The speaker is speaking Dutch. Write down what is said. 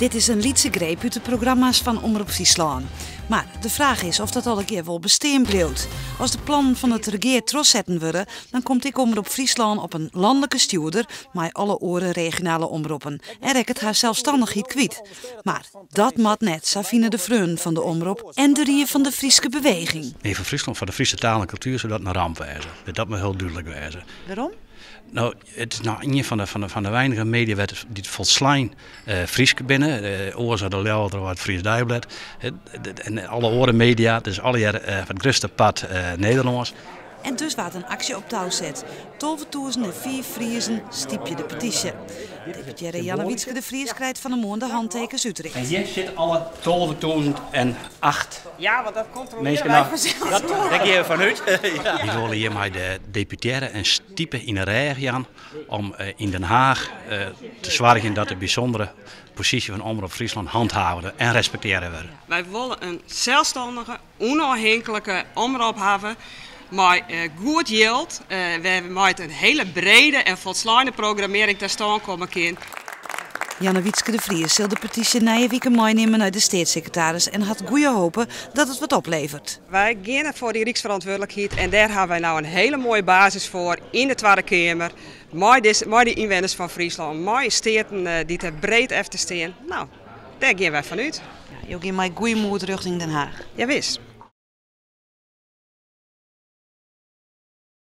Dit is een liedse greep uit de programma's van Omroep Friesland. Maar de vraag is of dat al een keer wel bestaan blijft. Als de plannen van het regeer troszetten worden, dan komt ik Omroep Friesland op een landelijke stuurder met alle oren regionale omroepen. En rek het haar zelfstandigheid kwijt. Maar dat mat net, Safine de Vreun van de omroep en de Rie van de Frieske beweging. Nee, van Friesland, van de Friese taal en cultuur, zou dat een ramp wijzen. Dat moet heel duidelijk wijzen. Waarom? Nou, het is nou een van de weinige media die het volslijn Frieske binnen. Oorzaak de Leeuwarden wat Fries Dagblad. En alle oren media, dus alle jaar van het grootste pad Nederlands. En dus waard een actie op touw zet. 12.004 Friezen stiepje de petitie. Deputaire Janne Wietske de Vries krijgt van de Moon de handtekens Utrecht. En hier zitten alle 12.008. Ja, want dat controleren mensen wij nou, vanzelf. dat denk je vanuit. Ja. Die willen hier met de deputaire en stiepen in de regen om in Den Haag te zorgen dat de bijzondere positie van Omroep Friesland handhaven en respecteren worden. Wij willen een zelfstandige, onafhankelijke omroep hebben. Maar goed geld, we hebben met een hele brede en volslaande programmering te staan komen kind. Janne Wietske de Vries zal de petitie na week meenemen naar de staatssecretaris en had goede hopen dat het wat oplevert. Wij gaan voor die rijksverantwoordelijkheid en daar hebben wij nou een hele mooie basis voor in de Tweede Kamer. Met die inwoners van Friesland, met steden die er breed even staan. Nou, daar gaan wij vanuit. Ja, je gaat mij goede moed richting Den Haag. Ja, wist.